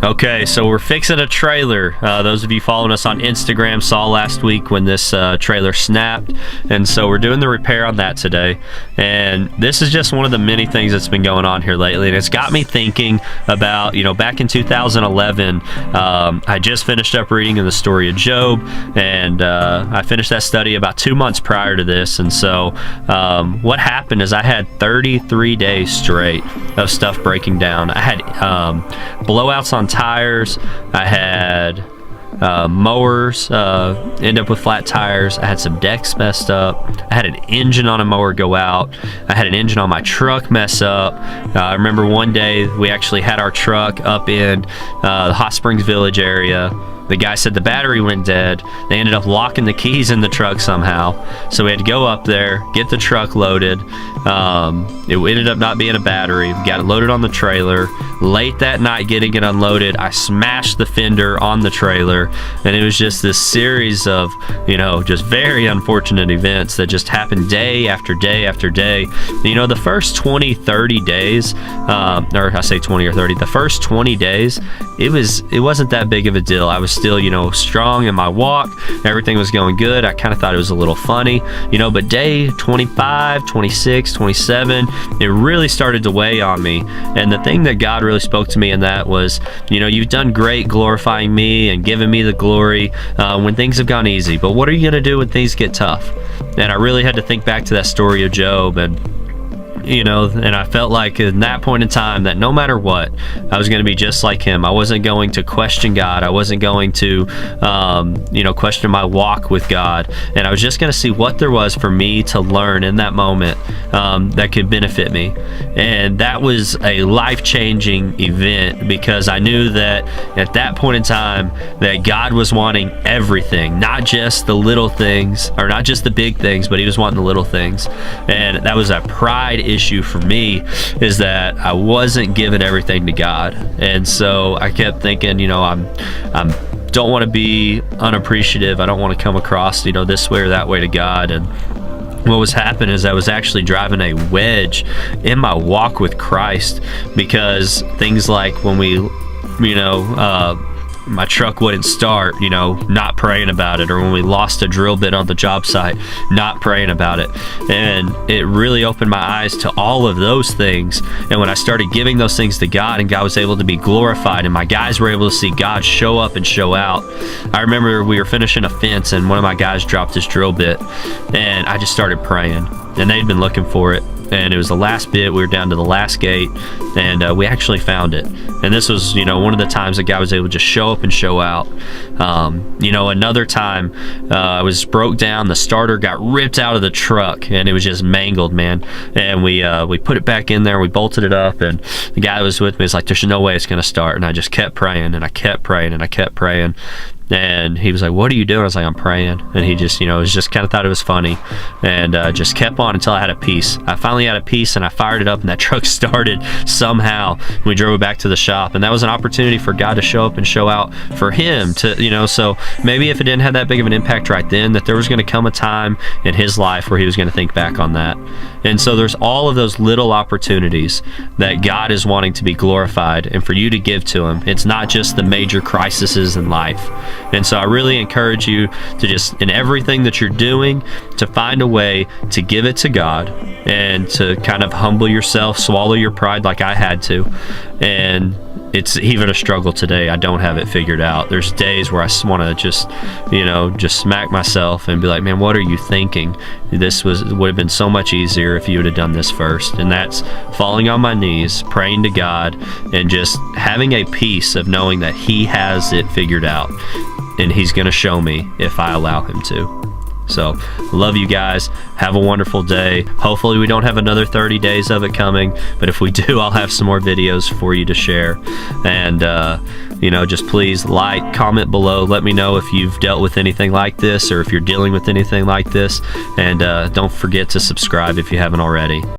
Okay, so we're fixing a trailer. Those of you following us on Instagram saw last week when this trailer snapped, and so we're doing the repair on that today. And this is just one of the many things that's been going on here lately, and it's got me thinking about, back in 2011, I just finished up reading in the story of Job, and I finished that study about 2 months prior to this. And so what happened is I had 33 days straight of stuff breaking down. I had blowouts on tires. I had mowers end up with flat tires. I had some decks messed up. I had an engine on a mower go out. I had an engine on my truck mess up. I remember one day we actually had our truck up in the Hot Springs Village area. The guy said the battery went dead. They ended up locking the keys in the truck somehow. So we had to go up there, get the truck loaded. It ended up not being a battery. We got it loaded on the trailer. Late that night getting it unloaded, I smashed the fender on the trailer. And it was just this series of, just very unfortunate events that just happened day after day after day. The first 20, 30 days, or I say 20 or 30, the first 20 days, it wasn't that big of a deal. I was still, strong in my walk. Everything was going good. I kind of thought it was a little funny, but day 25, 26, 27, it really started to weigh on me. And the thing that God really spoke to me in that was, you've done great glorifying me and giving me the glory when things have gone easy, but what are you going to do when things get tough? And I really had to think back to that story of Job, and and I felt like in that point in time that no matter what, I was going to be just like him. I wasn't going to question God. I wasn't going to, question my walk with God. And I was just going to see what there was for me to learn in that moment that could benefit me. And that was a life-changing event, because I knew that at that point in time that God was wanting everything, not just the little things, or not just the big things, but he was wanting the little things. And that was a pride issue for me, is that I wasn't giving everything to God. And so I kept thinking, I'm don't want to be unappreciative. I don't want to come across, this way or that way to God. And what was happening is I was actually driving a wedge in my walk with Christ, because things like when we, my truck wouldn't start, not praying about it, or when we lost a drill bit on the job site, not praying about it. And it really opened my eyes to all of those things. And when I started giving those things to God, and God was able to be glorified, and my guys were able to see God show up and show out. I remember we were finishing a fence, and one of my guys dropped his drill bit, and I just started praying, and they'd been looking for it. And it was the last bit. We were down to the last gate, and we actually found it. And this was, one of the times that God was able to just show up and show out. Another time, I was broke down. The starter got ripped out of the truck, and it was just mangled, man. And we put it back in there. We bolted it up, and the guy that was with me was like, "There's no way it's going to start." And I just kept praying, and I kept praying, and I kept praying. And he was like, "What are you doing?" I was like, "I'm praying." And he just, just kind of thought it was funny, and just kept on until I had a piece. I finally had a piece, and I fired it up, and that truck started somehow. We drove it back to the shop, and that was an opportunity for God to show up and show out for him to, so maybe if it didn't have that big of an impact right then, that there was going to come a time in his life where he was going to think back on that. And so there's all of those little opportunities that God is wanting to be glorified and for you to give to him. It's not just the major crises in life. And so I really encourage you to just, in everything that you're doing, to find a way to give it to God, and to kind of humble yourself, swallow your pride like I had to. And it's even a struggle today. I don't have it figured out. There's days where I want to just smack myself and be like, "Man, what are you thinking? This would have been so much easier if you would have done this first." And that's falling on my knees, praying to God, and just having a peace of knowing that he has it figured out, and he's going to show me if I allow him to. So, love you guys. Have a wonderful day. Hopefully we don't have another 30 days of it coming, but if we do, I'll have some more videos for you to share. And, just please like, comment below. Let me know if you've dealt with anything like this, or if you're dealing with anything like this. And don't forget to subscribe if you haven't already.